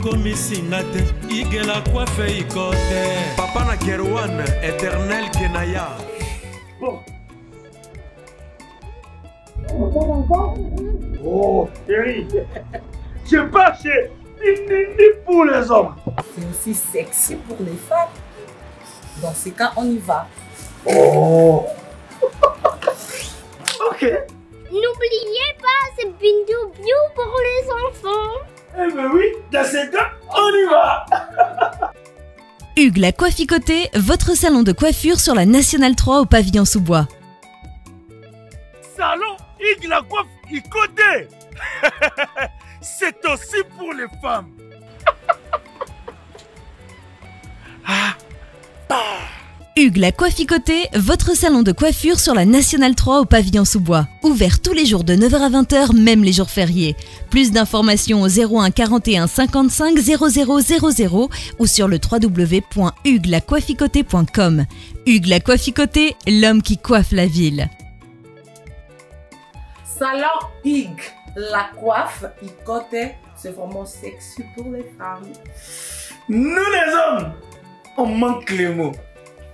Komisinate, igela coiffe ikote. Papa na Kerwan, éternel Kenaya. Bon. Oh, chérie, je pas chez ni pour les hommes. C'est aussi sexy pour les femmes. Dans ces cas, on y va. Oh. Ok. N'oubliez pas, c'est Bindou Biou pour les enfants. Eh ben oui, dans ces cas, on y va. Hugues la Coifficoté, votre salon de coiffure sur la Nationale 3 au pavillon sous-bois. Salon Hugues la Coifficoté. C'est aussi pour les femmes. Hugues la Coifficoté, votre salon de coiffure sur la Nationale 3 au pavillon sous-bois. Ouvert tous les jours de 9h à 20h, même les jours fériés. Plus d'informations au 01 41 55 00 00 ou sur le www.huguelacoifficoté.com. Hugues la Coifficoté, l'homme qui coiffe la ville. Salon Hugues la Coifficoté, c'est vraiment sexy pour les femmes. Nous les hommes, on manque les mots.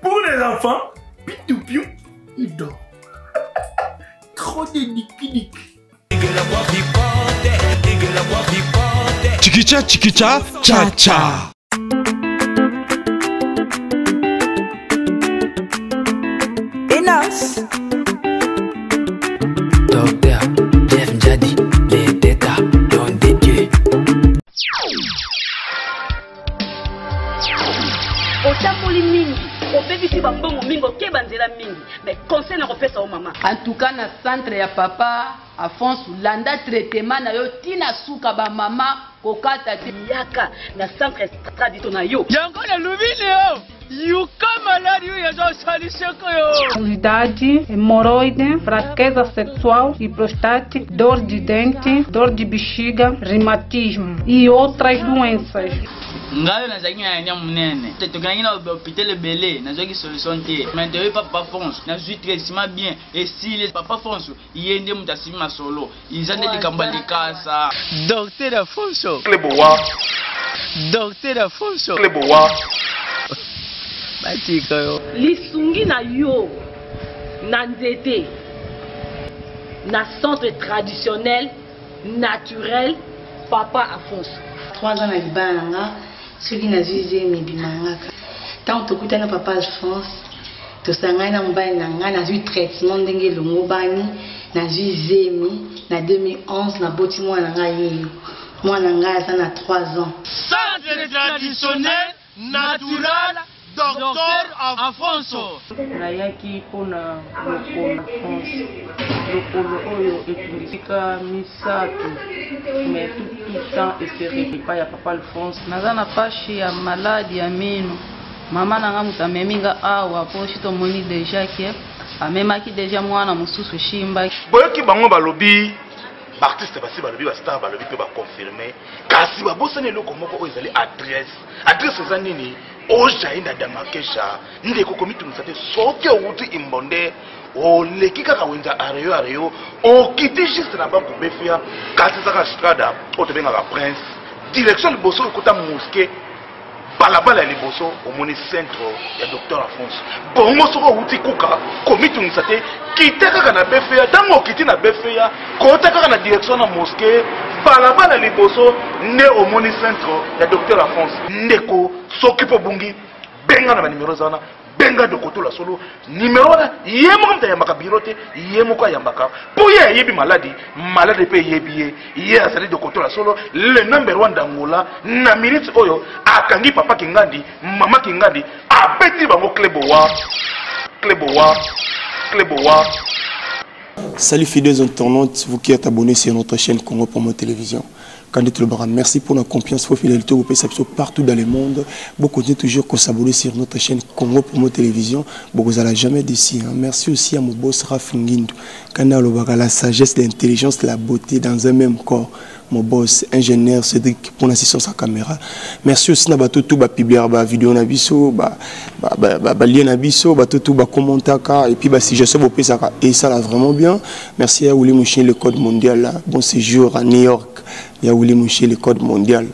Pour les enfants, pitou-piou, il dort. Trop de niki-niki. Chikicha, chikicha, cha cha. Enos. Docteur Jeff Njadi, les détas, don des dieux. En tout cas, na centre ya papa Afonso landa traitement na yo tina suka ba mama kokata yaka na centre traditionnel yo. Yango na lubine yo. Yuka malade yo ya solution yo. Ansiedade, hemorroide, fraqueza sexual e prostática, dor de dente, dor de bexiga, reumatismo e outras doenças. Ngayo na zaki na nya munene. Tokangi na hôpital belé, na zaki solution te. Maintenant papa Afonso, na zui traitement bien et si les papa Afonso, yende mutasimi masolo. Izande likamba likasa. Docteur Afonso. Kleboa. Docteur Afonso. Kleboa. Batika yo. Lisungi na yo na nzete na centre traditionnel naturel papa Afonso. 3 ans na libanga soki nazwi mibimangaka tant tokutana papa Alphonse tosangani na mobali na ngai nazwi traitement ndenge elongo bani nazwi zemi na 2011 naboti mwana ngai yeyo mwana ngai aza na 3 ans. Centre traditionnel naturel Docteur Afonso. Nayaki pona lokolo France. Lokolo oyo etulisika misato. Mais tout temps espéré pas ya papa Alphonse. Naza na pashi ya maladi ya mino. Mama nanga mutameminga awa po shito moni déjà que amemaki déjà mwana mususu shimba. Boyoki bango balobi artiste basi balobi ba star balobi pe ba confirmer kasi ba bosane loko moko oyo ezali adresse za nini ojainda damakesha ndeko komitu musate soke outi imbonde oleki kaka wenza areyo okiti juste na ba kubefia kasi saka strada otobenga prince direction liboso okota mosquée balabala liboso omoni centre ya docteur Afonso bongo soko outi kuka komitu musate kitaka kana befia tango okiti na befia kota kaka na direction na mosquée balabala liboso ne omoni centre ya docteur Afonso ndeko soki po bungi benga na ba numéro zana benga de koto la solo numéro na yemo mta yambaka birote yemo kwa yambaka po ye yebi maladi pe yebi ye asali de koto la solo le number 1 d'Angola na minute oyo akangi papa kingandi mama kingandi apeti bango kleboa. Salut fidèles internautes, vous qui êtes abonnés sur notre chaîne Congo Promo Télévision. Candidat Lebara, merci pour la confiance, pour la fidélité, vos perceptions partout dans le monde. Vous continuez toujours à s'abonner sur notre chaîne Congo Promo Télévision. Vous n'allez jamais d'ici. Merci aussi à mon boss Rafingindu. Candidat Lebara, la sagesse, l'intelligence, la beauté dans un même corps. Mon boss, ingénieur Cédric, pour l'assistance à la caméra. Merci aussi à tout le publier la vidéo, lien nabiso, commentaire, et puis si je sais vos pays, et ça là vraiment bien. Merci à Willy Mouchin, le code mondial, bon séjour à New York. Il y a Willy Mouchin, le code mondial.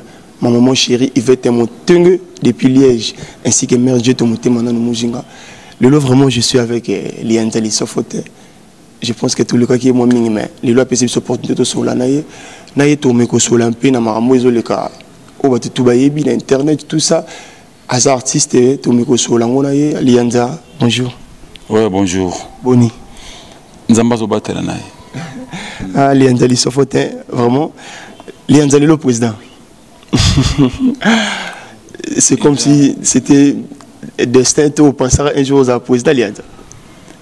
ma maman chérie Yvette Montengue depuis Liège, ainsi que mère Dieu Tomote Manano Mujinga. Le lot vraiment je suis avec Lianza Lissofote. Je pense que tout le cas qui est moins minime, les lois peuvent s'opportunité sur la naïe tourné que sur l'empire na maramoiso le cas au batu tout bayebi na internet tout ça as artiste tourné que sur la naïe Lianza bonjour. Ouais bonjour. Boni. Nzamba zo batela naïe. Ah Lianza Lissofote vraiment Lianza le président. C'est comme si c'était destin to penser un jour à président Lianza.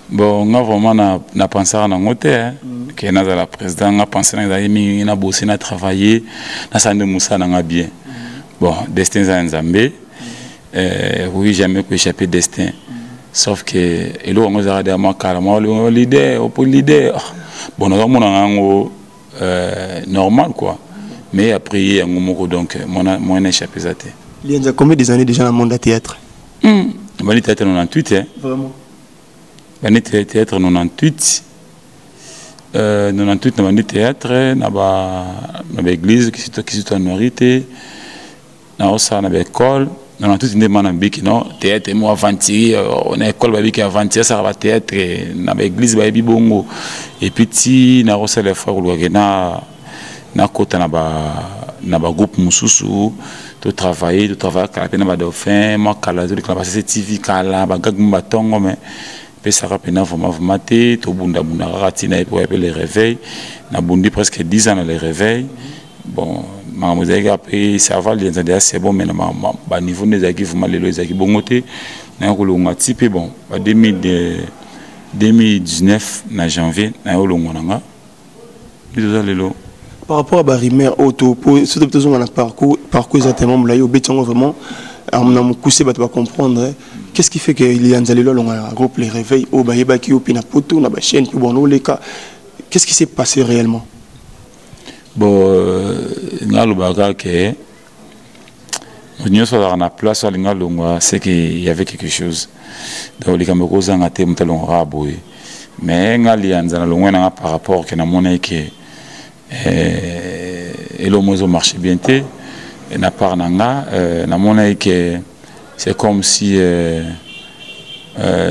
Bon, on a vraiment pensé à notre que nous avons la président, on a pensé à nous avons bossé, à travailler, à nous moussa bien. Bon, destin c'est un zambé. Oui, jamais pu échapper destin. Sauf que et là on a dit à moi carrément l'idée, pour l'idée. Bon, nous avons normal quoi. Mais après donc mon échappé ça. Il y a combien d'années déjà dans le monde du théâtre? On va théâtre 98 hein. Vraiment. On théâtre 98. 98 on théâtre na l'église qui se honorité. Na ça na école. 98 ndé mana biki non théâtre moi avanti on a école babiki avanti ça va théâtre na l'église ba bongo et puis na rosa les frères na kota na ba groupe mususu to travailler kala pena ba dauphin moi kala to kala c'est TV kala ba gag ba tongo mais pe ça rapena vraiment te to bunda ratina et pour les réveils na bundi presque 10 ans les réveils bon mademoiselle après ça va les années c'est bon mais ba niveau des acquis vraiment les acquis bongoté na ko longa type bon ba 2019 na janvier na yo longa nga lelo. Par rapport à Barimer auto pour ce que on a parcours exactement là yo betongo vraiment on a coussé ba comprendre qu'est-ce qui fait que il y a nzalelo on a groupe les réveils au bayeba ki opina poto na ba chaîne puis bon les cas qu'est-ce qui s'est passé réellement? Bon ngalo baga que nous sommes à place à l'ingalo c'est qu'il y avait quelque chose donc les caméras ont été mutalon raboué mais ngali anzana longwa par rapport que na mona que et le mozo marché bien et na part nanga na mona que c'est comme si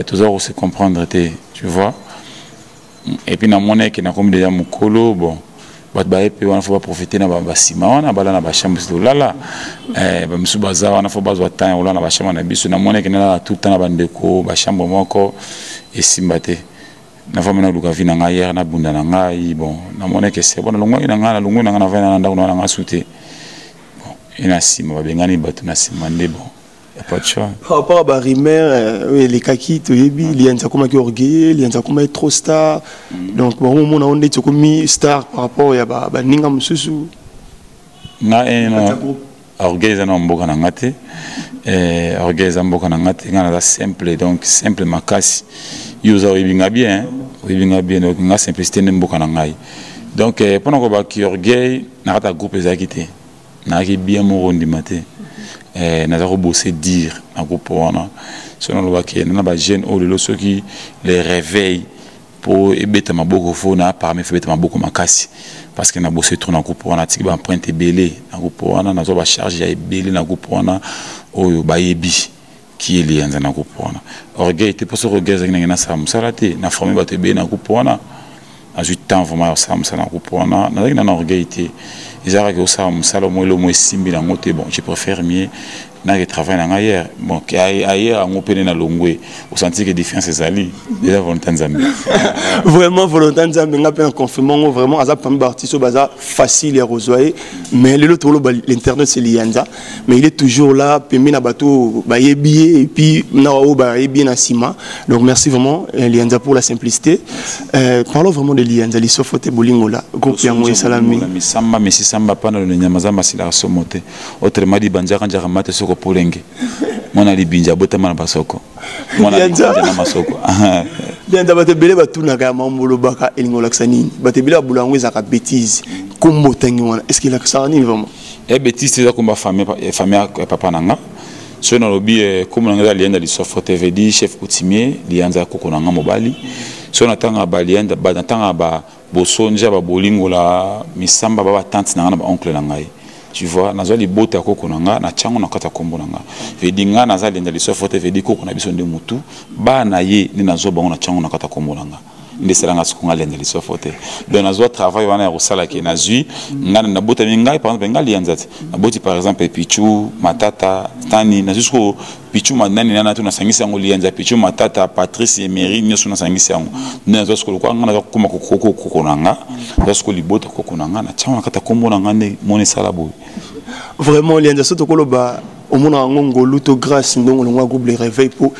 toujours se comprendre tu vois et puis na mona que na comme déjà mukolo bon bat ba epe wana faut profiter na ba sima wana bala na ba chambre là là ba musu baza wana faut bazwa temps ola na ba chambre na biso na mona que na tout temps na bandeko ba chambre moko et simbate na femme na luka vina nga hier na bunda na ngai bon na mona que c'est bon na longo na nga na longo na nga na vena na ndako na nga souté bon ina sima ba bengani batu na sima ndé bon y a pas de choix. Par rapport à Barimer les kaki to yebi il y a comme qui orgueilleux il y a comme être trop star donc bon on a on est comme star par rapport ya ba ninga mususu na orgueilleux na mboka na ngate orgueilleux na mboka na ngate ngana simple donc simple makasi yoza ibinga bien donc nga simplicité mboka na ngai donc pendant ko ba ki orgueil na kata groupe ezakité na ki bien mo rondi maté na za ko bosser dire na groupe wana selon le waki na ba jeune o lelo ceux qui les réveillent pour ebeta maboko fona parmi fait beta maboko makasi parce que na bossé trop na groupe wana tiki ba empreinte belé na groupe wana na zo ba charge ya belé na groupe wana oyo ba yebi qui est lié dans groupe wana orgueil était pour ce orgueil na sa musalate na formé ba tebe na groupe wana a 8 ans vraiment ça na groupe wana na orgueil était ils ont que ça musalo mo lo mo simbi na ngote bon je préfère mieux na que travail na ailleurs bon que ailleurs on peut na longwe au senti que différence ezali déjà volonté nzambe vraiment volonté nzambe nga pe confirmant vraiment aza premier artiste baza facile à rejoindre mais le l'autre l'internet c'est Lianza mais il est toujours là pemi na bateau ba yebi et puis na o ba yebi na sima donc merci vraiment Lianza pour la simplicité parlons vraiment de Lianza Lissofote bolingola groupe yango salami misamba mesi samba pana le nyamazamba sila somote autrement dit banjaka njaka mate soko polenge mona libinja botama na basoko mona libinja na masoko Lianza batebele batuna ka mambolo baka elingola ksanini batebele bulango ezaka bêtise kombo tangi wana est-ce qu'il a ça ni vraiment bêtise c'est comme famille papa nanga so na lobi comme nanga Lianza Lissofote veut dire chef coutumier Lianza koko nanga mobali so na tanga ba Lianza ba tanga ba bosonja ba bolingola misamba ba tante nanga ba oncle nanga tu vois nazo li bota koko nanga na chango na kata kombo nanga vedi nga naza lenda li sofote vedi koko na biso nde mutu ba na ye ni nazo bango na chango na kata kombo nanga ndeselanga sukunga lenda li sofote donc nazo travail wana ya kosala ke nazui nga na bota mingai par exemple ngali yanzati na boti par exemple Pichu Matata Tani na jusqu'au Pichu manani nana tu na sangisa ngo lianza Pichu Matata Patrice Emery nyoso na sangisa ngo nazo sko kwa nga na kuma koko nanga nazo ko libota koko nanga na chango na kata kombo nanga ne moni sala boy vraiment lianza soto koloba omona ngongo luto grâce ndongo ngwa groupe les réveils pour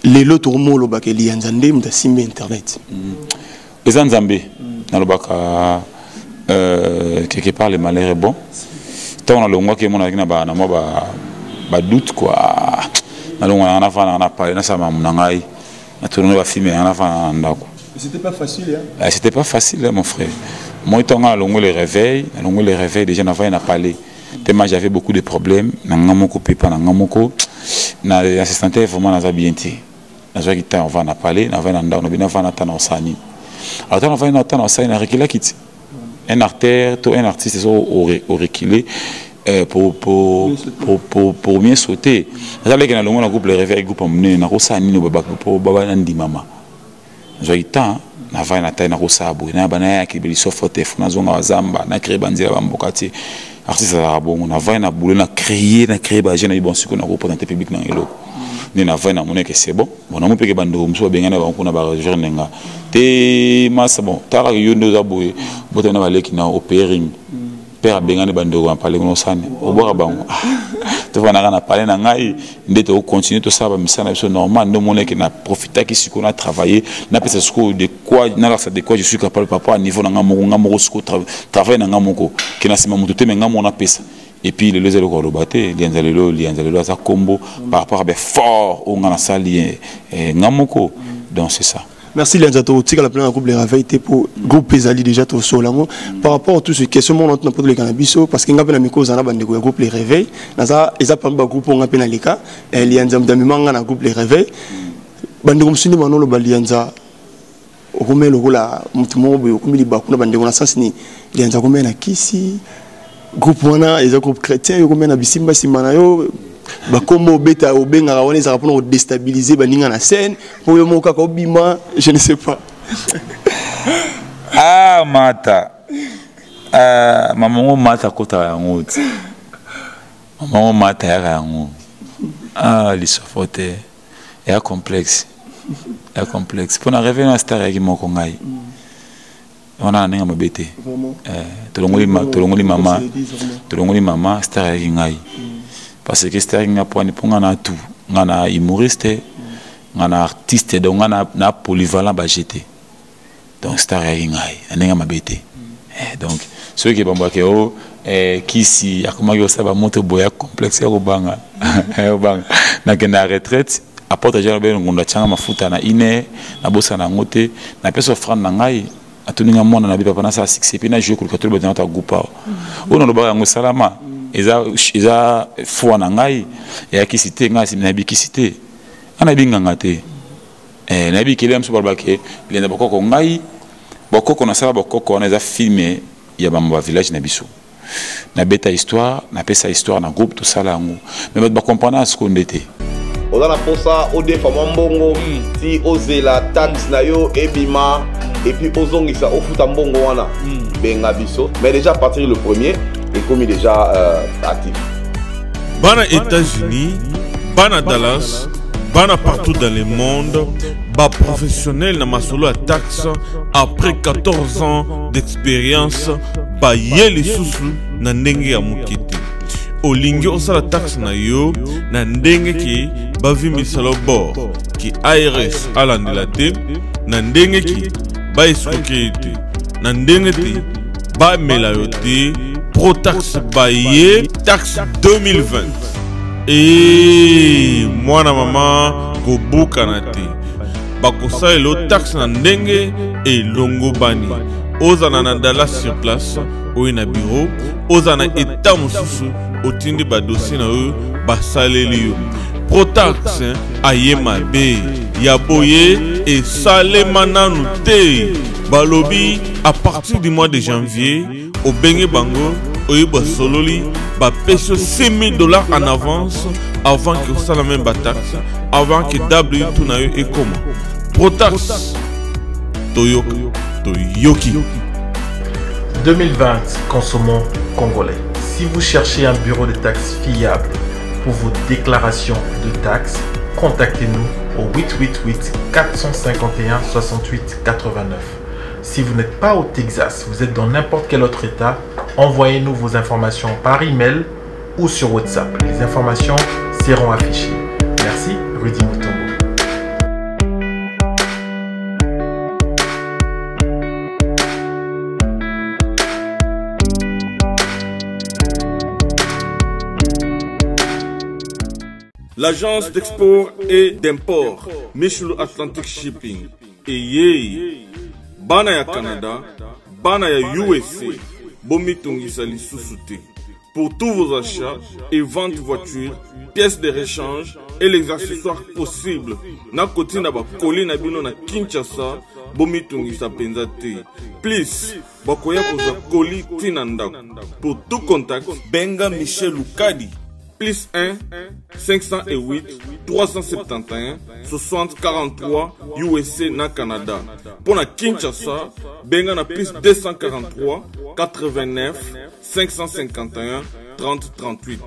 les lots tourmolo ba ke lianza ndem da simbe internet les nzambe na lobaka quelque part le malheur est bon tant on a le ngwa ke mona kina ba na mo ba doute quoi na longwa na fa na parler na sama munangai na tourner ba filmer na fa ndako c'était pas facile hein c'était pas facile mon frère moi tant on a les réveils déjà na va na parler tellement j'avais beaucoup de problèmes na ngamoko pepa na ngamoko na assistante vraiment na za bienti na zo kita on va na parler na va na ndao na bina va na tana osani alors on va na tana osani na rekila kiti un artère tout un artiste au reculer pour mieux sauter na leka na longo na groupe le réveil groupe amné na osani no baba pour baba ndi mama zo kita na va na tana osabo na bana ya kibeli sofote funa zonga wazamba na créer banzira bambokati artiste à bon na va na boulot na créer ba jeune bon siko na représenter public na elo ni na va na monnaie que c'est bon bon na mo peke bando mso bengana ba kuna ba jeune nga te masa bon tara yondo za boye botana ba leki na opéring père bengana bando en parler no sane o bora bango te va na parler na ngai ndete o continuer to ça ba misana biso normal no monnaie que na profiter qui siko na travailler na pesa siko de quoi na la de quoi je suis capable papa à niveau na ngamo siko travailler na ngamo qui na sima mutu te ngamo na pesa et puis le lezelo ko lobaté lianzalelo ça combo par rapport à fort on a ça lien ngamoko donc c'est ça. Merci Lianzato, tu as la pleine groupe les réveils pour groupe Pesali déjà tout solamo par rapport à tout ce questionnement on pas le cannabis parce qu'il y a une cause en bande groupe les réveils naza eza pas groupe on appelle lika Lianzam damimanga na groupe les réveils bande comme sini manolo balianza okomé le rola mutumo bo okomili bakuna bande na sens ni Lianza komé na kisi groupe wana eza groupe chrétien yo komé na bisimba simana yo bakombo beta obenga wana za pour déstabiliser baninga na scène pour yo moka ko bima je ne sais pas ah mata maman mata kota yango maman mata ya yango ah lisofote ya complexe pour na revenir à star ya moko ngai on a ninga mabete tolongoli mama star ya ngai parce que star nga pour nga na tout nga na humoriste nga na artiste donc nga na polyvalent ba jeté donc star ya ngai ninga mabete donc ceux qui bamba ke o kisi akoma yo saba moto boya complexe ya kobanga na kena retraite apporte déjà ben ngonda changa mafuta na ine na bosa na ngote na peso franc na ngai atuninga mona na bipa na sa 6 puis na jouer pour katolo ba ta groupe ono loba ngo salama eza foi na ngai ya kisite ngasi na bikisite ana binga ngate na bikile mso balbake lenda bokoko ngai bokoko na sala bokoko na eza filmé ya bamba village na biso na beta histoire na pesa histoire na groupe tout sala ngo mais ba comprendre ce qu'on était ozana posa odefa mbongo ti ozela taxe na yo ebima et puis ozongisa ofuta mbongo wana benga biso mais déjà à partir le premier est commis déjà actif. Bana États-Unis, bana Dallas, bana partout dans le monde, bas professionnel na masolo à taxe après 14 ans d'expérience, ba yeli susu na ndenge ya mukiti. Olingi osala taxe na yo na ndenge ki bavimisa lo bord ki ARS alandela te na ndenge ki ba escroquer te na ndenge te ba mela yo te Protax Baye taxe 2020 et moi na maman ko bukanate bakosa elo taxe na ndenge et longo bani ozana na Dallas sur place ou na bureau ozana état mususu otindi ba dossier na eux basaleli yo Protax ayema be ya boye et salemananu te balobi à partir du mois de janvier au Bengue Bango Oyiba Sololi, ba pêche $6,000 en avance avant que ça la même taxe, avant que W tout na yo et comment. Protax, Toyoki. 2020, consommons congolais. Si vous cherchez un bureau de taxes fiable pour vos déclarations de taxes, contactez-nous au 888 451 68 89. Si vous n'êtes pas au Texas, vous êtes dans n'importe quel autre état, envoyez-nous vos informations par email ou sur WhatsApp. Les informations seront affichées. Merci, Rudy Mutombo. L'agence d'export et d'import, Michel Atlantic Shipping. Et yé, bana ya Canada, bana ya USA, bomitongi sali sous-souté. Pour tous vos achats et ventes de voitures, pièces de rechange et les accessoires possibles. Na koti na ba koli na bino na Kinshasa, bomitongi sa penzate. Please, bakoya koza koli tinanda. Pour tout contact, benga Michel Lukadi. Plus 1 508 371 60 43 USA na Canada. Pour la Kinshasa, benga na plus 243 89 551 30 38.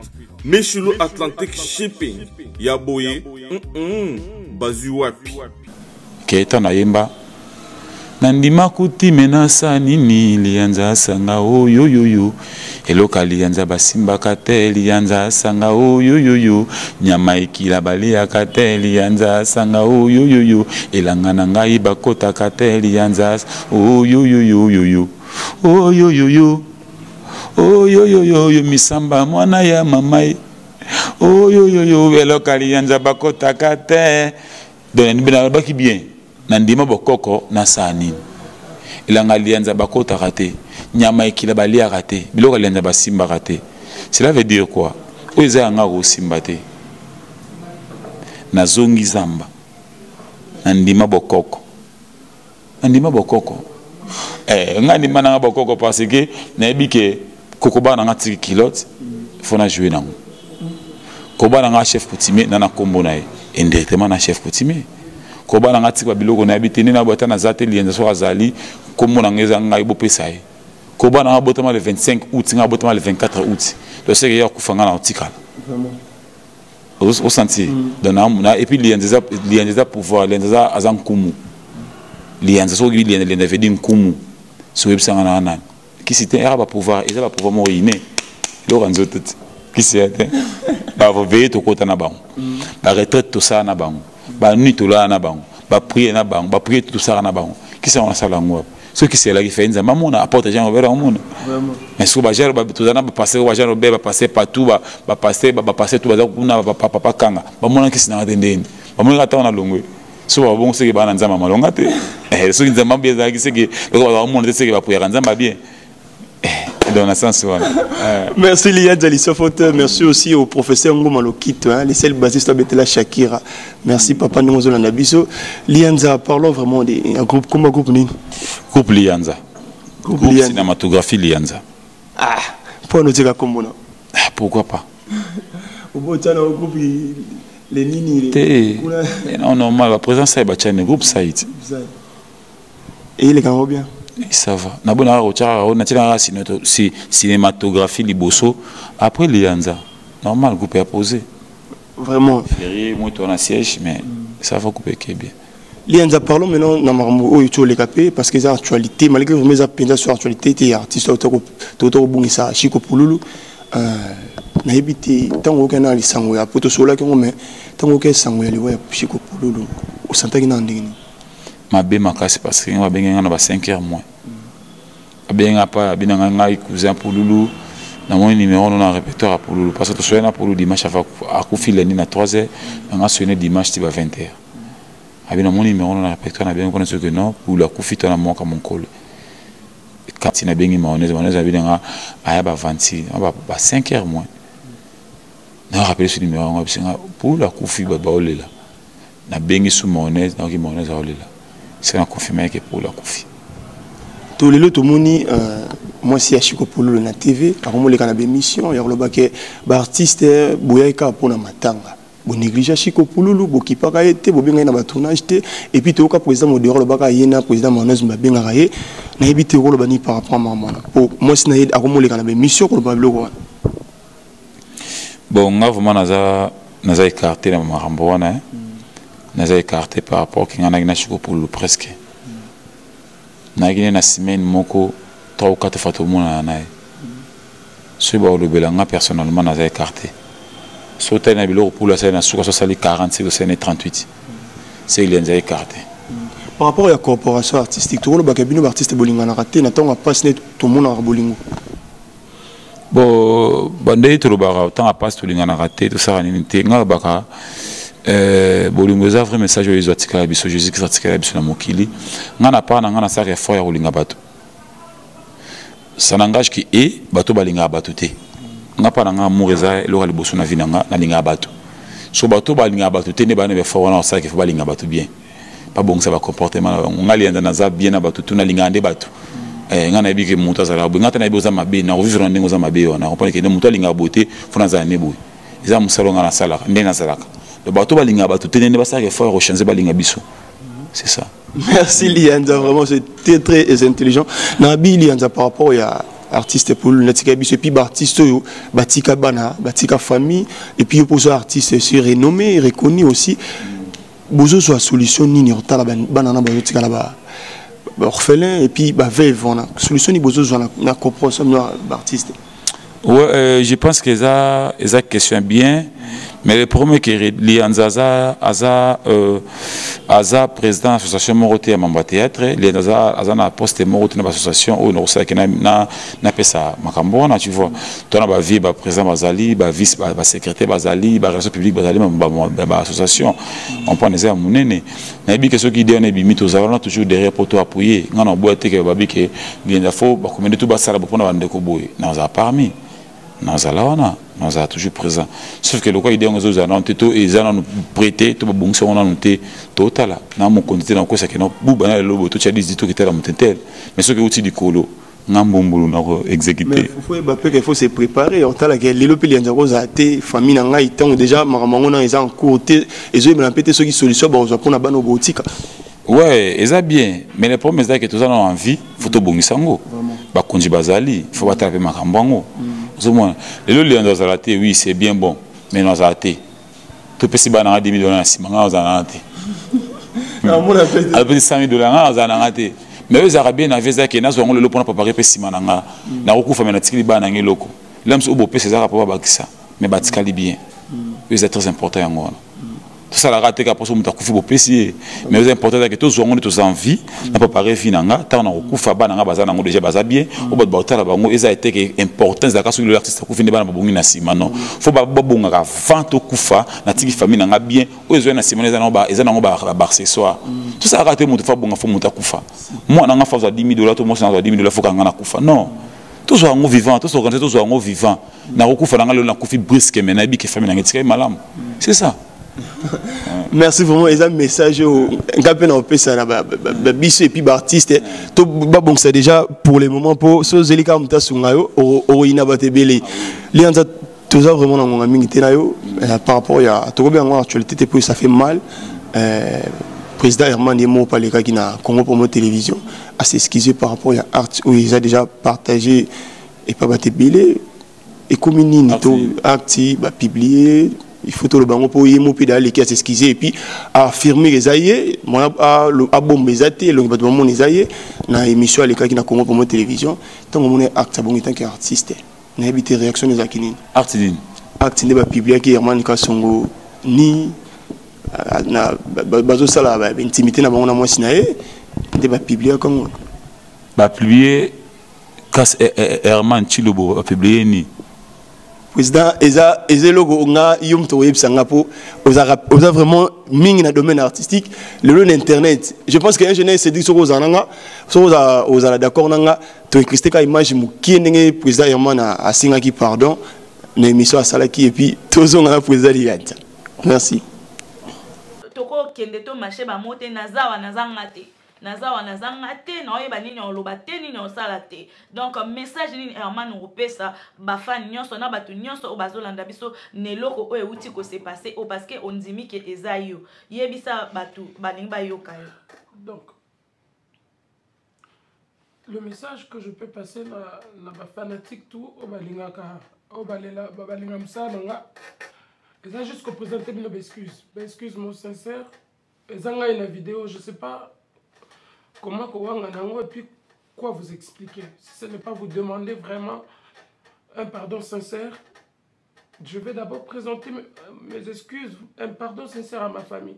Michelo Atlantic Shipping. Yaboye, Bazuwapi. Keita na yemba. Nandima kuti menasa nini lianza sanga oyoyoyo. Eloka lianza basimba kate lianza sanga oyoyoyo. Nyama ikila balia kate lianza sanga oyoyoyo. Elangana ngai bakota kate lianza oyoyoyo. Oyoyoyo. Oyoyoyo misamba mwana ya mamai. Oyoyoyo eloka lianza bakota kate. Donc nibina baki bien. Nandima bokoko na sani. Ilanga lianza bakota kate. Nyama ikila balia kate. Biloka lianza basimba kate. Cela veut dire quoi? Oza yanga simba te. Na zongi zamba. Nandima bokoko. Nandima bokoko. Ngandima na bokoko parce que na ebike kokoba na ngati kilote fona jouer nango. Koba na chef coutumier na kombo na indirectement na chef coutumier. Koba na ngati ba biloko na habitene na bota na zate lienza so azali kombo na ngeza ngai bo pesa ye. Koba na botama le 25 août nga botama le 24 août. Donc c'est que ya kufanga na otikala. Vraiment. Au senti dans et puis lienza pouvoir lienza azankumu. Lienza so gi lienza vedim kumu. So websanga na nana. Qui c'était era ba pouvoir et ça ba pouvoir moine. Lorenzo tout. Qui c'est ba veiller to kota na bango. Ba retraite to ça na bango. Ba nuit to la na bango. Ba prier na bango, ba prier tout ça na bango. Qui c'est on sala ngwa. Ceux qui c'est là qui fait nzamba mona apporte gens vers au monde. Vraiment. Mais sous ba gère ba tout ça na ba passer ba gère ba passer partout ba passer tout ba kuna papa kanga. Ba mona qui c'est na ndende. Ba mona ta na longwe. So ba bon c'est que ba na nzamba malonga te. Ceux qui nzamba bien ça qui c'est que le ba monde c'est que ba pour nzamba bien. Dans la sens merci Liad Zalisofote, merci aussi au professeur Ngoma Lokito, les seuls basistes Betela Shakira. Merci papa Nimozola Nabiso. Lianza, parlons vraiment d'un groupe comme groupe ni. Groupe Lianza. Groupe cinématographie Lianza. Ah, pour nous dire comment non. Pourquoi pas? Au bout de au groupe les nini. Non normal, la présence c'est bachane groupe Saïd. Et il est quand même bien. Ça va. Nabona rocha on a tiré si cinématographie liboso après Lianza. Normal groupe est posé. Vraiment. Férié moi on a siège mais ça va couper qui est bien. Lianza parlons maintenant na marmo o yoto les capé parce que c'est actualité malgré vous mes appels sur actualité t'es artiste auto bungisa Chico Pululu na ebité tango kana lisango ya poto sola que mais tango ke sango ya liwa ya Chico Pululu o santa kina ndini. Ma bé ma casse parce que ma bien na ba 5 heures moins. Bien pas bien nga cousin pour Loulou na mon numéro na répertoire pour Loulou parce que tu na pour Loulou dimanche à Koufile ni na 3h nga sonné dimanche ti ba 20h. Abi na mon numéro na répertoire na bien connaître que non pour la Koufi to na mon comme col. Quand il na bien mayonnaise abi nga aya ba 26 ba 5h moins. Na rappeler ce numéro nga pour la Koufi ba olela. Na bengi sous mayonnaise na ki mayonnaise olela. C'est confirmé que pour la Kofi. Tout le monde moi si Chico Pululu na TV akomo le kana be mission ya loba ke ba artiste boyaka pona matanga bo négliger Chico Pululu bo kipaka été bo benga na ba tournage té et puis to ka président modéro loba ka yena président Manoz Mbabenga raye na ebité ko loba ni par rapport à maman pour moi si na akomo le kana be mission ko loba biloko bon nga vraiment naza écarté na marambo wana naza écarté par rapport ki ngana na Chico Pululu presque na gine na semaine moko 3 ou 4 fois tout le monde en a. Ce que je veux personnellement, je écarté. Sauter dans le bureau pour la scène, sur 46 ou 38. C'est qu'il y a écarté. Par rapport à la corporation artistique, tout le monde artiste bolinga na raté, n'attend pas tout le monde en bolingo. Bon, bandé tout le bar, tant à pas tout le monde en raté, tout ça en unité. Nga baka bolingo za vrai message aux articles à biso Jésus qui article à biso na mokili. Nga na pas na sa effort ya bolinga bato. Ça n'engage qui est bateau balinga bateau té nga pa nga moureza le rali bosso na vinanga na linga bateau so bateau balinga bateau té ne ba ne fort na ça qu'il faut balinga bateau bien pas bon ça va comportement nga lienda na za bien na bateau tout na linga ande bateau nga na biki muta za la nga tana boza mabe na vivre ndenge za mabe na comprendre que ne muta linga boté fona za ne boy za musalo nga na sala ndé na salaka le bateau balinga bateau té ne ba ça qu'il faut rechanger balinga biso c'est ça. Merci Lianza, vraiment c'était très intelligent. Nabi Lianza par rapport à artiste pour le natika biso et puis artiste batika bana, batika famille et puis pour ça artiste sur renommé, reconnu aussi. Bozo soit solution ni ni otala banana bazotika là-bas. Orphelin et puis ba veuve on a solution ni bozo na compréhension artiste. Ouais, je pense que ça question bien. Mais le premier qui est lié à Aza, président de l'association Moroté à Mamba Théâtre, les Aza na poste Moroté dans l'association où nous sommes na pesa Makambona, tu vois. Toi na vie président Bazali, vice secrétaire Bazali, relation publique Bazali, l'association. On prend des airs mounene. Na bi que ceux qui disent on est bimito, on a toujours derrière pour toi appuyer. On a beau être que babi que bien d'affaires, bah comme tout basala pour prendre des koboy. Na za parmi. Nous sommes toujours présents. Sauf que le cas, il y a des gens qui ont prêté, tout le monde a noté total. Nous avons continué dans le cas que nous avons tout dit qui était dans le tel. Mais ce que vous dites, Kolo, nous avons exécuté. Il faut se préparer. On a les lopéliens de famille n'a été déjà maman ils ont cours ils ont pété ceux qui solution pour la bonne boutique. Ouais, c'est bien. Mais le problème c'est que tout ça on a envie, faut tout bon sango. Ba konji bazali, faut pas taper makambango. Les liens dans la thé, oui, c'est bien bon, mais dans la thé, tout petit banana 10 000 $, si on a thé. Avec 100 000 $, on a thé. Mais les Arabiens avaient dit que nous avons le lot pour préparer petit banana. Nous avons fait un petit banana loco. L'homme se oublie ces Arabes pour ça, mais batikali bien. C'est très important. Tout ça la raté qu'après on t'a couffé pour pécier. Mais c'est important que tous ont tous envie, n'a pas pareil finanga, tant on couffé bananga bazana on déjà baza bien, au bas de bataille bango, ils a été que importance de la casse de l'artiste couffé ne banana bongi na sima non. Faut pas bonga ka vente au coufa, na tiki famille nanga bien, aux na sima ils en ont ba accessoire. Tout ça raté mon faut bonga faut monta coufa. Moi nanga faut $10 000, tout moi ça $10 000 faut kanga na coufa. Non. Tous sont vivants, tous organisés, tous sont vivants. Na coufa nanga le na coufi brisque mais na bi que famille nanga tika malam. C'est ça. Merci vraiment et un message au Gapena au PSA bis et puis artiste tout bon c'est déjà pour les moments pour ce Zelika Mta Sungayo au Inabatebele lianza tout ça vraiment dans mon ami Tenayo par rapport à tout bien en actualité pour ça fait mal président Herman Yemo par les gars qui n'a Congo pour mon télévision à s'excuser par rapport à art où ils a déjà partagé et pas Batebele et communiqué tout acti publié. Il faut tout le bango pour y mouper d'aller qui a s'excuser et puis affirmer les aïeux moi à bon mes athées le bâtiment les aïeux na émission à l'école qui n'a Congo pour mon télévision tant qu'on est acte bon tant qu'artiste na habité réaction des akinin artiste ne va publier qui Herman Kasongo ni na bazo sala ba intimité na bango na moi sinae de va publier comme va publier kas Herman Chilobo va publier ni président eza logo nga yum to web sangapo oza vraiment ming na domaine artistique le long internet je pense que un jeune se dit sur ozananga oza d'accord nanga to christé ka image mukie ndenge président Herman a singaki pardon na émission à salaki et puis tozonga na président Lianza merci toko kende to marché ba moté na zawa na zanga te nazawa nazanga te na oyeba nini oloba te nini osala te. Donc message nini Herman opesa ba fan nyonso na batu nyonso obazolanda biso neloko oyo euti ko se passer o parce que on dimi ke ezayo yebisa batu balingi bayoka yo. Donc le message que je peux passer na ba fanatique tout au balingaka au balela balinga msala nga juste que présenter mes excuses. Excuse mon sincère. Ezanga une vidéo, je sais pas comment et puis quoi vous expliquer. Si ce n'est pas vous demander vraiment un pardon sincère, je vais d'abord présenter mes excuses, un pardon sincère à ma famille.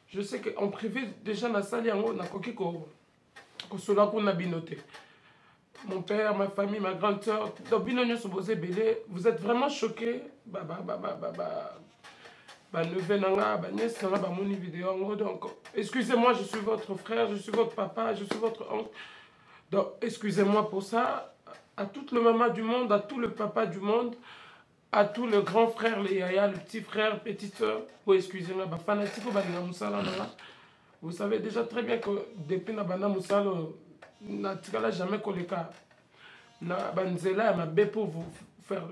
Je sais qu'en privé, déjà, dans la salle, on a coquille qu'on a binoté. Mon père, ma famille, ma grande soeur, vous êtes vraiment choqués. Donc, excusez-moi, je suis votre frère, je suis votre papa, je suis votre oncle. Donc, excusez-moi pour ça. À toute le maman du monde, à tout le papa du monde, à tout le grand frère, les yaya, le petit frère, petite soeur. Oh, excusez-moi, vous savez déjà très bien que depuis Nabana Moussala, n'a jamais collé cas. Na banzela ma bé pour vous faire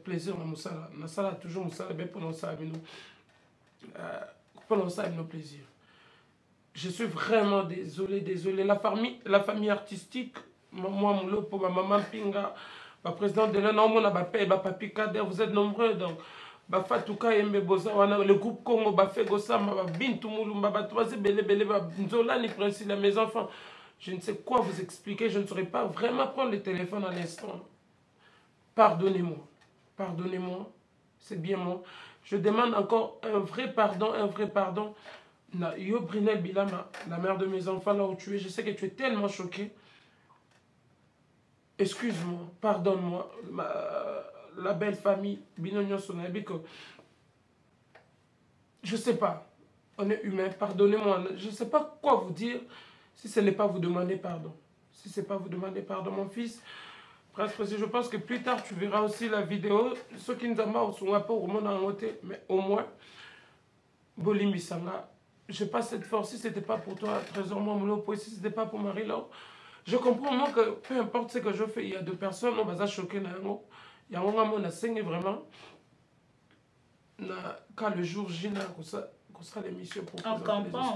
plaisir na Moussala. Na sala toujours Moussala bé pour nous savoir pendant ça nos plaisirs. Je suis vraiment désolé. La famille artistique, moi mon pour ma maman Pinga, ma présidente de l'un on a papi Kader, vous êtes nombreux donc. Fatouka Yembe Boza, le groupe Congo, Fegosa, Bintou Moulumba, Batoise, Bele, Nzola, ni Principe, mes enfants. Je ne sais quoi vous expliquer, je ne saurais pas vraiment prendre le téléphone à l'instant. Pardonnez-moi, c'est bien moi. Je demande encore un vrai pardon. Yo Brinel Bilama, la mère de mes enfants là où tu es, je sais que tu es tellement choquée. Excuse-moi, pardonne-moi, la belle famille, Binognon Sonabi, que je sais pas, on est humain, pardonnez-moi, je ne sais pas quoi vous dire si ce n'est pas vous demander pardon. Si ce n'est pas vous demander pardon, mon fils. Presque, je pense que plus tard tu verras aussi la vidéo. Ceux qui nous ont sont un peu au monde en côté, mais au moins, Bolimbi Sanga, je n'ai pas cette force. Si ce n'était pas pour toi, Trésor Momo, si ce n'était pas pour Marie-Laure, je comprends moi que peu importe ce que je fais, il y a deux personnes, on va choquer. Il y a un moment où on a saigné vraiment. Quand le jour J, qu'on sera l'émission pour on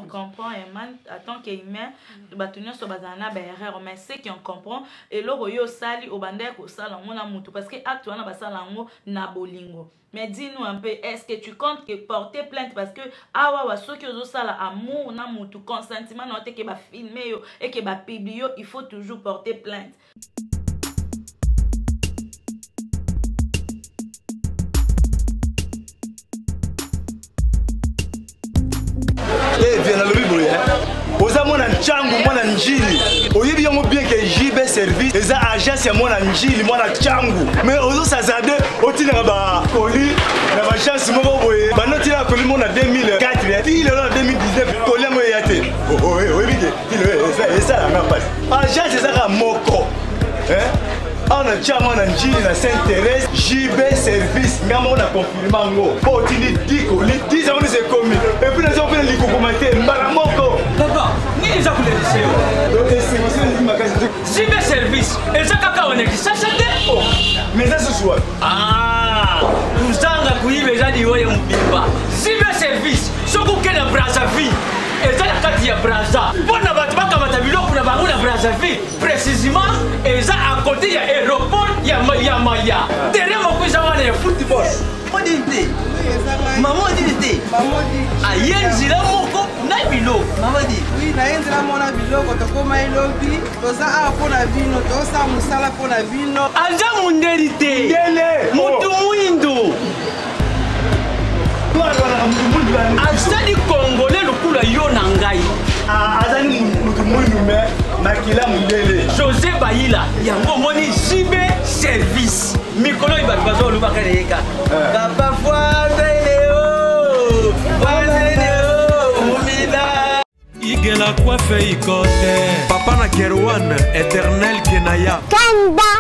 comprend, Eman, tant qu'humain, batunia so bazana berre, mais c'est qu'on comprend et le royo sali au bandek au salon na mutu parce que actuellement basalango na bolingo. Mais dis-nous un peu, est-ce que tu comptes que porter plainte parce que awa ceux qui ont ça amour na mutu consentement noté que ba filmer et que ba publier, il faut toujours porter plainte. Viens le bible oza mwana nchangu mwana njili oyebi yango bien que JB service eza agence ya mwana njili mwana nchangu mais ozo sazade otina ba koli na ba chance moko boye banoti na koli mona 2004 puis le 2019 koli yango yate oyebi que ça la passe agence eza moko on a déjà mon njili na Sainte-Thérèse JB service ngamo na confirmant ngo po tini diko li 10 ans c'est commis et puis les gens les commenter mbala moko papa ni les akule deseo donc c'est aussi une magasin JB service et ça kaka on est ça chante mais ça ce soir uzanga kuibe jadi woye mbimba JB service soko kena Brazzaville et ça la carte ya Brazza bona batu bakamata biloko na bango na Brazzaville précisément et ça à côté il y a aéroport il y a Maya derrière mon cousin on est football odité maman odité ayenzi la moko na bilo maman dit oui na yenzi la mona biloko to koma elobi to za a pona vino to sa musala pona vino anja munderité ngele mutu mwindo azali congolais lokula yo na ngai azali mutu mwindu me makila mundele José Bayila yango moni JB service mikolo ibatu bazoluba kaleka papa Fwazele umida igela coiffe ikote papa na Kerwan éternel Kenaya Kanda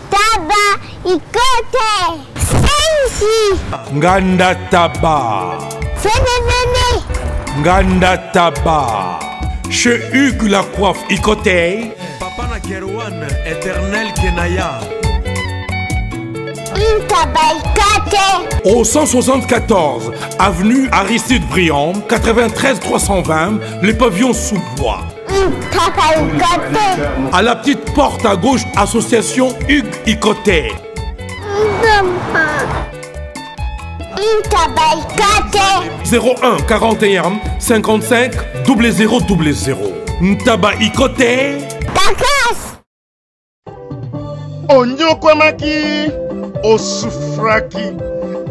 Taba ikote Sensi Nganda Taba Fenenene Nganda Taba chez Hugues la coiffe Icotey. Papa na Kerouan, éternel Kenaya. Au 174 avenue Aristide Briand, 93 320, les pavillons sous bois. À la petite porte à gauche, association Hugues Icotey. 01 41 55 0000. Ntaba Icotey. Onyokwamaki, osufraki.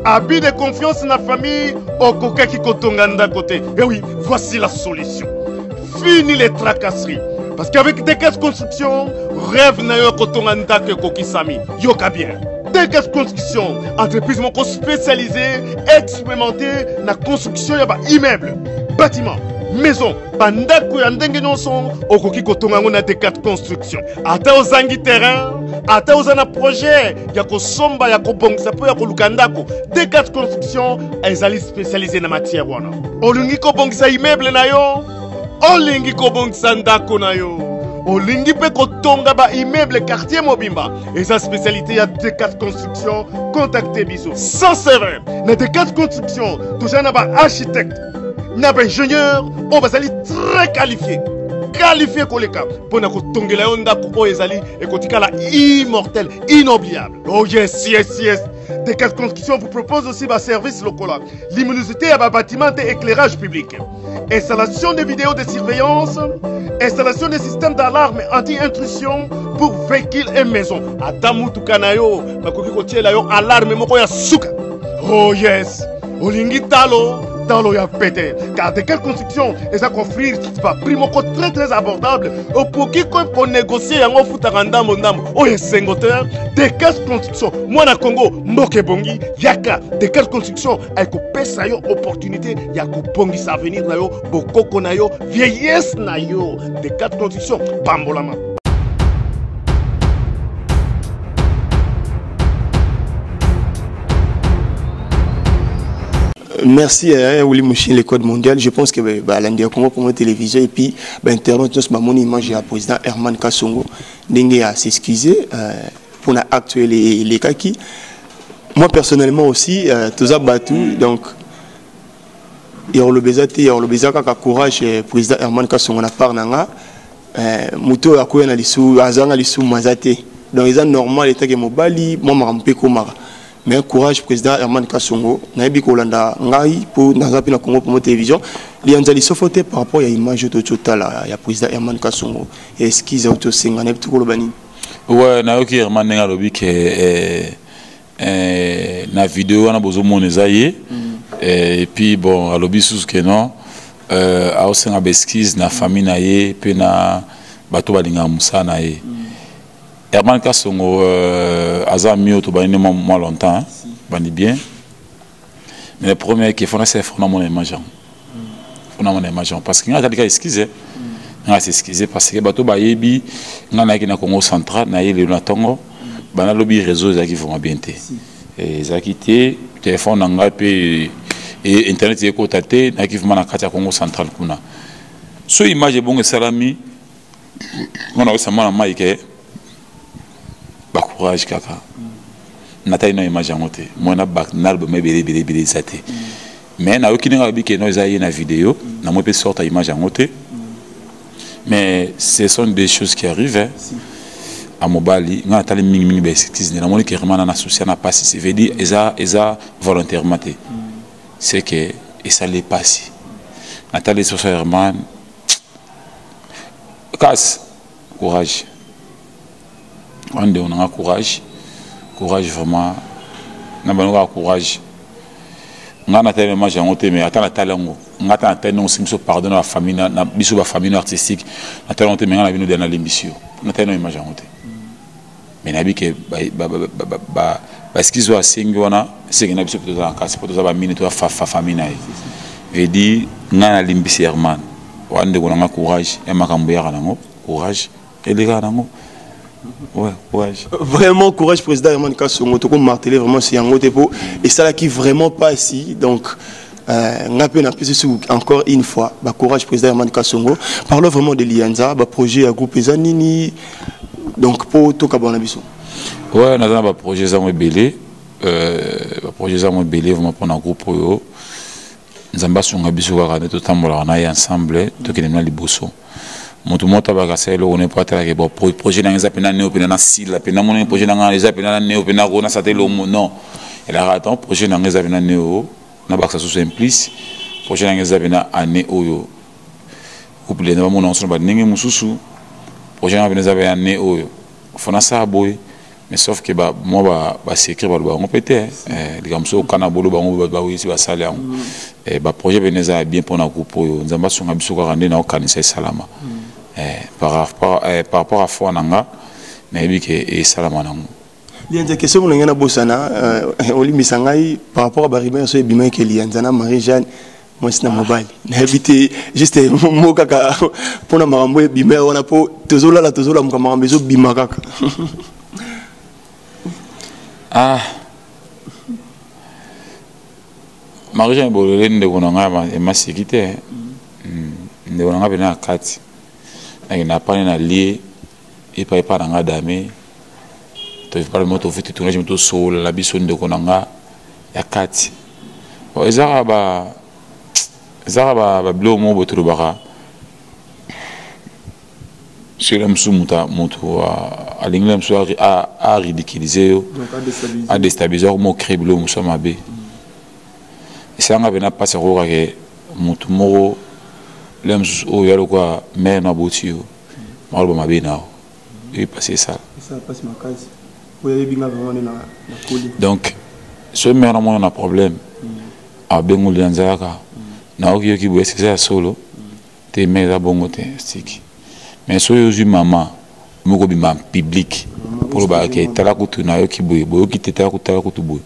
Abus de confiance dans la famille, okokaki kotonganda côté. Et oui, voici la solution. Fini les tracasseries. Parce qu'avec des caisses construction, rêve na yo kotonganda ke kokisami. Yoka bien. Des caisses construction, entreprise moko spécialisée, expérimentée dans la construction ya ba immeuble, bâtiment, maison, bandako ya ndenge nyonso, okoki kotonga ngo na des caisses construction. Ata ozangi terrain, ata ozana projet ya kosomba ya kobongisa po ya koluka ndako, des caisses construction ezali spécialisée na matière wana. Olingi kobongisa immeuble na yo, olingi kobongisa ndako na yo. Olingi pe kotonga ba immeuble quartier Mobimba. Et sa spécialité ya D4 construction, contactez biso. Sans serveur, na D4 construction, toujours na ba architecte, na ba ingénieur, on va aller très qualifié. Qualifié koleka pour na kotongela yo ndako o ezali et kotikala immortel, inoubliable. Oh yes, yes, yes. D4 construction vous propose aussi ba service local. Luminosité à ba bâtiment et éclairage public. Installation de vidéos de surveillance, installation de systèmes d'alarme anti-intrusion pour véhicules et maisons. Adamu tukanayo, makoki kotiela yo alarme moko ya suka. Oh yes, olingi talo ya pété. Car de quelle construction et à offrir pas prix moko très abordable. Au poki ko négocier yango futaganda mondam. Oh yes, sengoteur, de quelle construction. Moi na Congo, mboke bongi, yaka de quelle construction ay ko pesa yo opportunité ya ko bongi sa avenir na yo, bokoko na yo, vieillesse na yo. De quelle construction bambolama. Merci à Willy Mouchin, le Code mondial. Je pense que l'India Congo pour la télévision et puis Internet, mon image du président Herman Kassongo, Dengue à s'excuser pour l'actuel les kaki. Moi personnellement aussi, tout ça battu, donc il y a le besoin courage président Herman Kassongo na part nanga, muto akoya na lisu azanga lisu mazate. Donc ils ont normal état que mobali, moi marampe komara. Mais courage président Herman Kassongo nayebi kolanda ngai pour nazapi na Congo pour télévision lianzali sofote par rapport à image totala ya président Herman Kassongo esquize auto senga na tout bani. Ouais na yoki Herman nga lobi ke na vidéo na bozo moneza ye et puis bon alobi sous que non a osenga besquize na famille na ye pe na bato balinga musa na ye. Herman Kassongo a mis au Toubani moins longtemps, bandi bien. Mais le premier qui est fondé, c'est mon image. Parce qu'il y a des gens qui s'excusent parce que bateau bayebi, ngana qui na Congo central, na yé le Tongo, bana lobby réseau qui vont bien té. Et ça quitté téléphone nanga pe et internet est cotaté, na qui vont na katia Congo central kuna. Ce image est bon et salami, on a aussi mal à maïke. Courage kaka natai na image yango te mona bak nalbo mebele zate mais na okini ngabi ke no zaye na vidéo na mo pe sorta image yango te mais ce sont des choses qui arrivent à mobali nga tali mingi be expertise na moni ke remana na souci na passer c'est veut dire eza volontairement te c'est que et ça les passe natali socialement casse courage. On a courage vraiment. On a courage. On a tellement de mais attends la talent. On a tellement de pardon à la famille, na biso ba famille artistique. On a tellement de mais on a venu dans l'émission. On a tellement image monter. Mais nabi que parce qu'ils sont singona, c'est que na biso pour ça casse pour ça ba minute fa famille na. Veut dire na limbisi Herman. Wande on a courage et makambo ya nango courage et les gars nango. Ouais, courage. Vraiment courage président Herman Kassongo, to comme marteler vraiment c'est un gros dépôt et ça là qui vraiment pas ici donc encore une fois, courage président Herman Kasongo. Parlons vraiment de Lianza, projet à groupe Zanini. Donc pour tout Kabanabiso. Ouais, nous avons un projet Zamou Belé. Projet Zamou Belé, vraiment pour un groupe. Nous avons un biso garder tout le temps ensemble, tout qui est dans les bossons. Moto mota bakasa elo on pas tala ke bo projet na ngapena ne opena na sila pena mon projet na ngeza pena ne opena ko na satelo non. Et là attends projet na ngeza pena ne o na bakasa sous simplice projet na ngeza pena ane oyo. Couple na mon onso ba ningi mususu projet na ngeza pena ne oyo. Fona sa boy mais sauf que ba moi ba s'écrire ba on pété les gars so kana bolo ba oui si ba salaire et ba projet beneza bien pour na groupe oyo nzamba songa biso ka rande na okanisa salama. Par rapport à Fouananga, mais que Salama nango. Lianza question mon ngana bosana oli misangai par rapport à Barima so ebima ke Lianza na Marie-Jeanne moi c'est na mobile. Na habité juste mo kaka pona marambo ebima ona po tozola mo marambo zo bima kaka. Ah. Marie-Jeanne bolele ndeko nanga e ma sécurité. Ndeko nanga bena kati. Il n'a pas un allié, il ne pas dans dame. Tu veux parler de moto, tu tournes, je me tourne la bisonne de Konanga, il y a 4. Ils ont bleu au mot de Trubara. Sur l'amsumuta, moto à l'anglais, à ridiculiser, à déstabiliser, au mot crée bleu, nous sommes à B. Et ça n'a pas passé au regard, moto moro. L'homme où il y a le quoi, mais na bouti, malgré ma bien là, il passe ça. Ça passe ma case. Où il y a bien vraiment na colis. Donc, ce mère on a un problème. À Bengo Lianzaka, na oki yoki boué c'est solo. T'es mère à bongo t'es stick. Mais so yosi maman, moko bima public. Pour ba ke tala kutu na yoki boué, yoki teta kutu boué.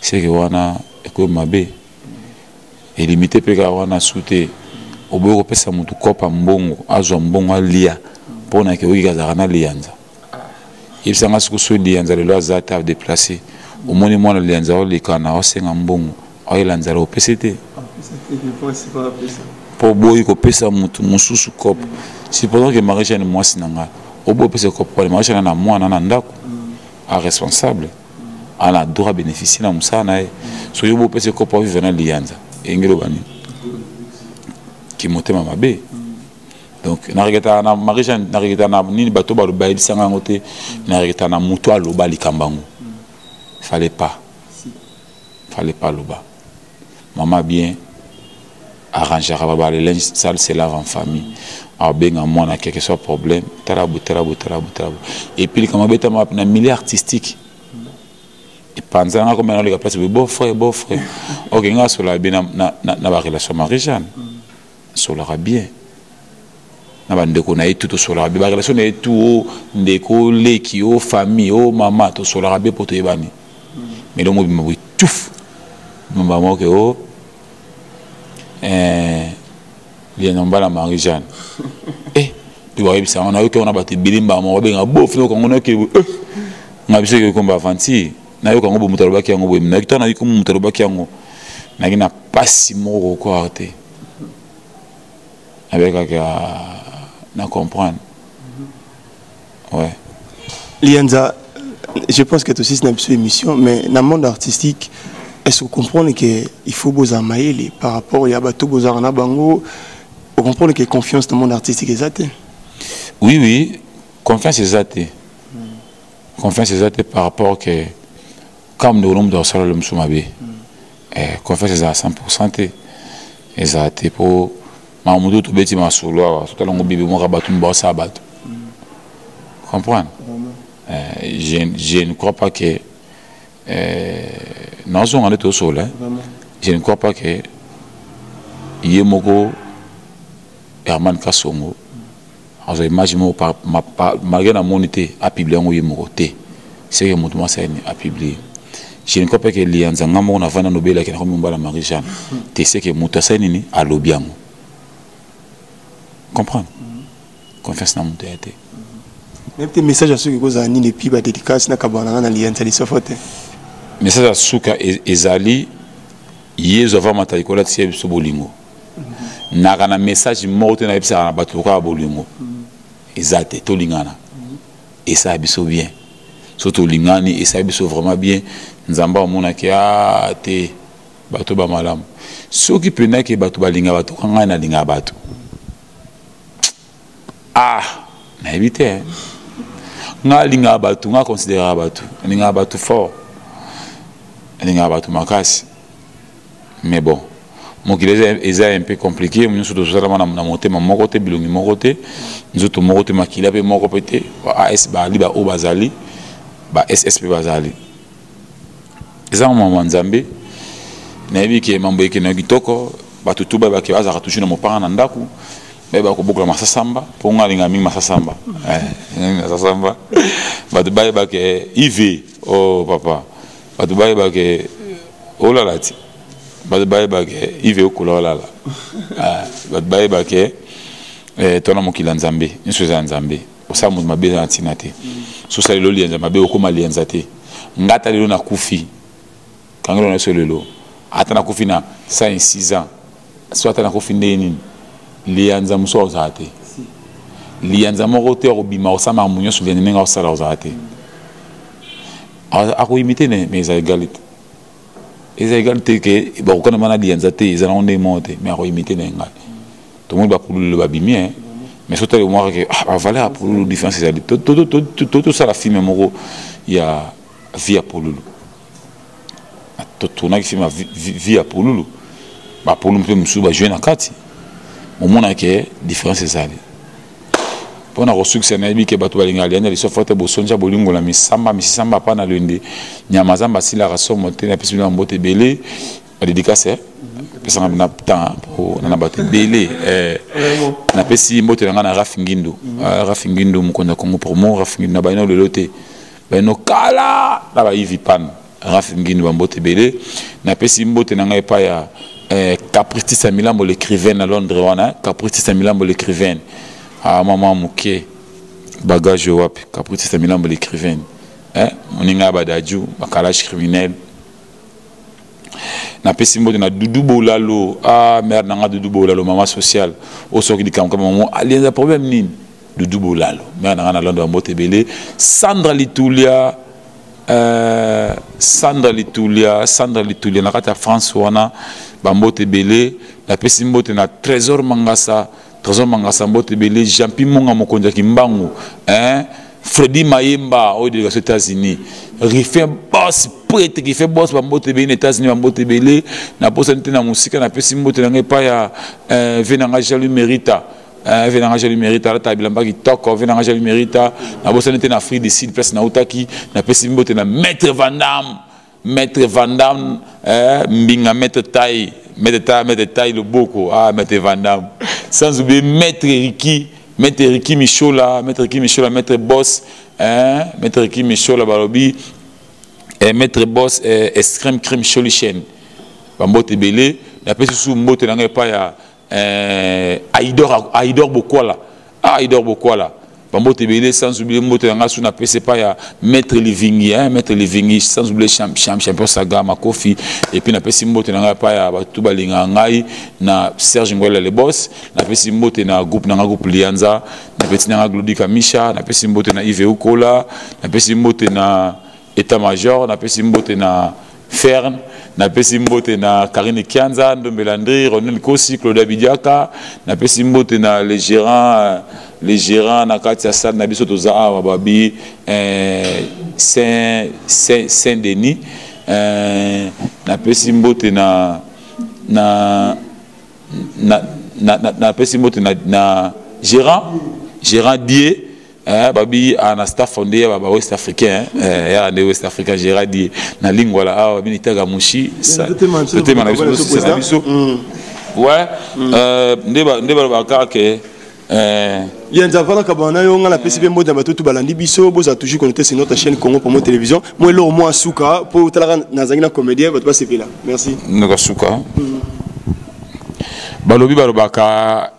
C'est que wana eko mabe. Et limité pe ka wana souté. Oboyo pesa mutu kopa mbongo azwa mbongo alia pona ke oki kazana Lianza ibsanga sukuso Lianza le loza ta déplacer au moins moi le Lianza o likana o senga mbongo o Lianza o PCT pour boy ko pesa mutu mususu kopa si pendant que Marie-Jeanne moi sinanga oboyo pesa kopa Marie-Jeanne na moi na ndako a responsable ana droit bénéficier na musana so yobo pesa kopa vivre na Lianza engelo bani qui montait ma mabe. Donc, na Marie-Jeanne, na ni bateau ba ba bisanga ngote, na muto aloba likambango. Fallait pas loba. Maman bien arranger ba les linge sale c'est lave en famille. A benga moi na quelque soit problème, tarabou. Et puis comme beta ma na milieu artistique. Et panzanga comme na le place beau frère. OK, nga sur la bien na ba relation Marie-Jeanne. Solara bien na bandeko na tout solara bien ba relation na tout ndeko leki o famille o mama to solara bien poto ebani mais le mot bima oui touf mama mo ke o bien on bala Marie-Jeanne tu vois ça on a eu qu'on a battu bilimba mo benga bof no ko ngona ke ngabise ke ko mba fanti na yo ko ngo mutalo baki ngo bo na kitana ko mutalo baki ngo na kina pasi mo ko arrêter avec na comprendre. Ouais. Lianza, je pense que aussi c'est une émission, mais dans le monde artistique, est-ce que vous comprenez qu'il faut vous amailler par rapport à Yabato Bozarana Bango, vous comprenez que confiance dans le monde artistique est zate? Oui, confiance est zate. Confiance est zate par rapport que, comme nous sommes dans le salon de Msoumabe, confiance est à 100%. Et zate pour Mamoudou tout bêti ma solo, tout à l'heure bibi mon rabat une bosse à battre. Comprendre? Je ne crois pas que nous sommes en au sol. Je ne crois pas que Yemoko Herman Kasongo, alors imaginez malgré la monité à publier en Yemoko, c'est que mon ça a publié. Je ne crois pas que Lianza ngamo na vana nobela qui na komba la Marie-Jeanne. Tu sais que mutasa nini a lobiango. Comprendre? Confiance na mutu été. Même tes messages à ceux qui causent un nid et puis bah dédicace na kabana na Lianza les sofote. Message à Souka ezali yezo avant mataikola tsie biso bolingo naka na message moko na ebisa na bato ka bolingo ezate to lingana et ça biso bien surtout lingani et ça biso vraiment bien nzamba omona ki te bato ba malamu soki pena ke bato balinga bato kanga na linga bato na éviter nga linga bato nga considérer bato linga bato fort linga bato makasi mais bon mon est un peu compliqué nous sommes tous là na monter mon côté bilongi mon côté nous autres mon côté makila pe mon côté AS bali ba o bazali ba SSP bazali eza maman nzambe na yebi ke mambo yake na kitoko bato tuba ba ke azaka toujours na mopanga na ndaku ba ko bokola masasamba po nga linga mingi masasamba masasamba bato ba ke IV oh papa bato ba ke oh la lati bato ba ke IV okolo la bato ba ke tona mokila nzambe nso za nzambe osamu mabe na tinate so sali lo lienza mabe okoma lienza te ngata lelo na kufi kangelo na so lelo ata na kufi na 5-6 ans so ata na kufi ndeni lianza muso ozate lianza moko te obima osama munyo so lianza nga osala ozate ako imiter mais les égalité que ba okana mana lianza te ezana onde monte mais ako imiter nga tout le monde va pour le babimi mais surtout le moi que valeur pour le différence c'est tout ça la film moko il y a via pour le tout na qui film via pour le ba pour le msu ba jouer na kati au monde que différence c'est ça pour na succès na bi ke bato balinga aliana les sofote bo sonja bolingo la misamba pa na lende nyamazamba sila rasomo te na pesi na mbote belé dédicace pesa na temps pour na bato belé na pesi mbote nga na rafingindo mukonda Congo pour mo rafingindo na baino lelote baino kala na ba ivipan rafingindo ba mbote belé na pesi mbote nga epa ya Capristi Samilambo l'écrivain à Londres wana Capristi Samilambo l'écrivain maman muke bagage wapi Capristi Samilambo l'écrivain moninga badaju bakalage criminel na pesimbo na Dudu Bolalo mère nanga Dudu Bolalo maman sociale au soki di kam maman alienza problème nini Dudu Bolalo mère nanga na Londres mbote belé Sandra Litulia na kata France wana bambote belé na pesimbo na Trésor Mangasa mbote belé Jean-Pi Monga mokonja kimbangu Freddy Mayemba aux États-Unis refait boss prêtre qui fait boss bambote belé aux États-Unis bambote belé na posante na musika na pesimbo na pa ya venanga Jalu Merita venanga Jalu Merita la tabilamba ki toko venanga Jalu Merita na posante na Afrique du Sud place na utaki na pesimbo na Maître Van Damme mbinga Maître Taille le boko Maître Van Damme sans oublier Maître Ricky Michola Maître Boss Maître Ricky Michola balobi Maître Boss Escrime Crime Cholichen bambote belé na pesi sou mbote na ngai pa ya Aïdor Bokwala bambote belé sans oublier mbote na ngai sou na pesi pa ya Maître Livingi sans oublier champion Saga Makofi et puis na pesi mbote na ngai pa ya batu balinga ngai na Serge Ngwela le boss na pesi mbote na groupe Lianza na pesi na Glody Kamisha na pesi mbote na Yves Ukola na pesi mbote na état major na pesi mbote na Fern na pesi mbote na Karine Kianza Ndombelandri Ronel Kosi Claude Bidiaka na pesi mbote na les gérants na Katia Sal na biso toza babi Saint-Denis na pesi mbote na pesi mbote na gérant Die babi ana staff fondé ba West Africain ya de West Africa Gérard Die na lingwala awa bini taga mushi tema na biso ouais ndeba ba ke Lianza vala kabana yo ngala pesi bembo da batutu balandi biso boza toujours connecté sur notre chaîne Congo Promo Télévision moi lo moi suka pour talaka nazangi na comédien va pas se là merci ndaka suka balobi balobaka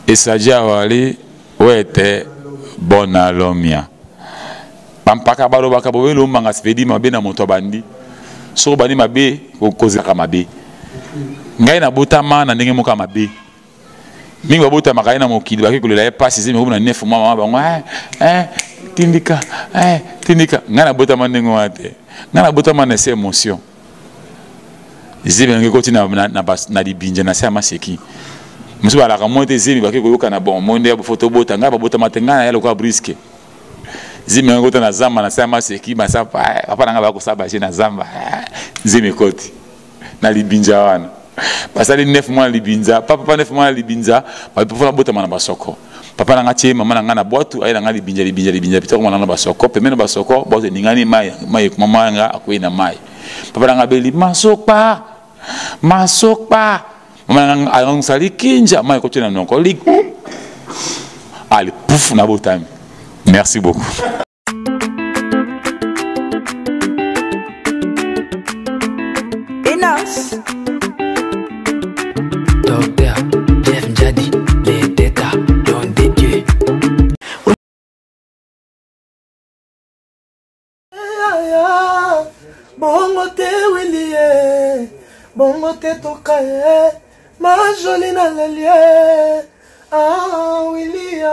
esadia wali wete bona lomia pampaka balobaka bobelo manga spedi mabe na moto bandi so bani mabe kozaka mabe ngai na botama na ndenge moka mabe mingi babota makai na mokili baki kolela ye pasi zemi ko na 9 mois bango tindika tindika ngai na botama ndenge wate ngai na botama na ses émotions zemi ngai koti na libinja na sa maseki musu bala ka monte zemi baki koyoka na bon monde ya photo bota ngai babotama tenga na yalo kwa briske zemi ngai koti na zamba na sa maseki basa papa nanga ba ko saba na zamba zemi koti na libinja wana basali 9 mois libinza papa 9 mois libinza bapofona botama na basoko papa nanga tie mama nanga na boatu ayela nanga libinja pitako mwana na basoko pemena basoko bote ningani mai mama nanga akoyi na mai papa nanga beli masokpa mama nanga along sali kinja mai ko tena noko lik ali pouf na botami. Merci beaucoup. Enos Docteur Jeff Njadi, les Teta, don de Dieu. Bongo te Willie, bongo te tokaye, ma jolie na lelie. Willie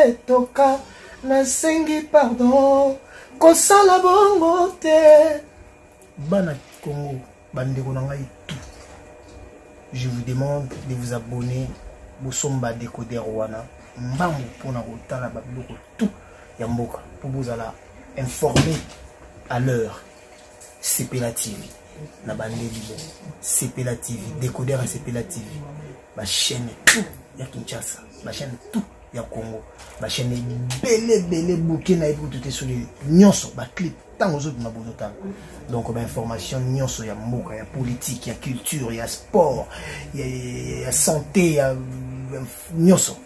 etoka, na sengi pardon, kosala bongo te. Bana Congo, bandeko na ngai tout. Je vous demande de vous abonner au Somba Décoder Wana. Mbambo pour na kotala babiloko tout ya mboka pour vous alla informer à l'heure. CPLA TV na bandeli CPLA TV Décoder à CPLA TV. Ma chaîne tout ya Kinshasa, ma chaîne tout ya Congo, ma chaîne belé bouquet na pour tout sur les nyonso ba clip tant aux autres mabozotala. Donc ba information nyonso ya mboka, ya politique, ya culture, ya sport, ya santé, ya nyonso.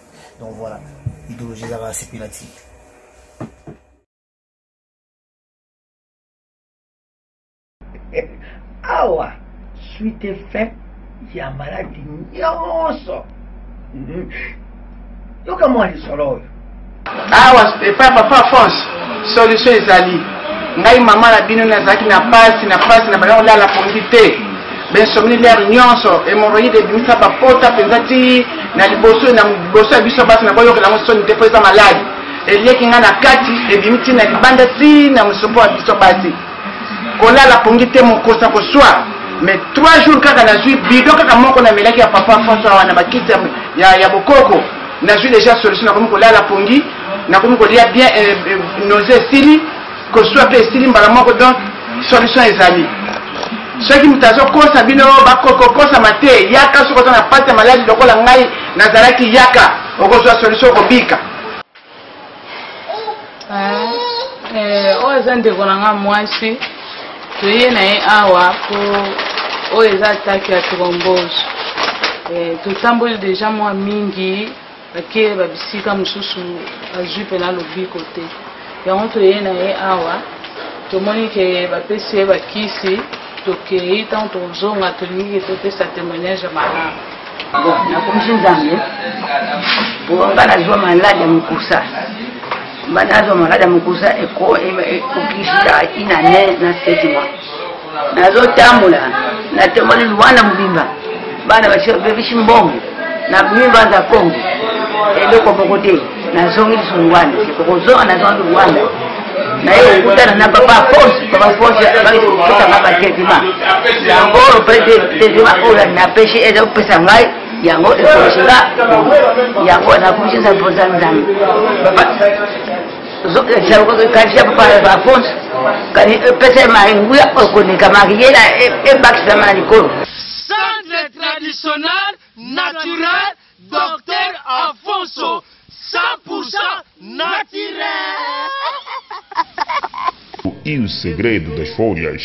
Donc voilà, idéologie za CPLA TV. Awa suite fait ya maladi nyonso. Yoka mwa lisolo. Awa papa Alphonse solution ezali. Ngai mama na bino nazaki na pasi na bana la pongi te. Ben somni l'air nyonso hémorroïde de misa ba pota penzati na liboso ya biso basi na boyo kala mosoni te pesa maladi. Elieki nga na kati ebimiti na libanda ti na musopo biso basi. Kola la pongi te mokosa ko soir. Mais 3 jours kaka na zui bido kaka moko na melaki ya papa François wana bakiti ya bokoko. Na zui déjà solution na komi kola la pongi na komi kolia bien nausée sili ko soit pe sili mbala moko donc solution ezali. Ceux qui mutazo kosa bino bakoko kosa mate yaka soko na pate maladi lokola ngai nazaraki yaka okozwa solution ko bika. Oyo ndeko nanga mwasi toye na ye awa po oyo eza ataki ya thrombose. Totamboli deja mwa mingi bake babisika mosusu azwi mpena lobiko te. Yango toye na ye awa tomoni ke bapesi ye bakisi tokei ntango tozonga tolingi ke topesa témoignage ya malamu. Bon, nakomisi nzambe po nga nazwa maladi ya mokusa. Banazo maladi ya mokusa ekokisisa ina ne na 7 mois. Nazotambola natomoni Luanda mobimba bana basi mbongo na mimba za Kongo eloko moko te nazongi liso Luanda sekokozonga nazongi Luanda na ye okutana na papa force bakitanga baketima yango pretetima oyo napesi eza kopesa ngai yango ekosinga yango nakumisinza mpoza nzambe kanisha papa Alphonse kani pesa maringuya okonika mariela ebakisa malikolo. Centre traditionnel naturel Docteur Alfonso 100% naturel. E o segredo das folhas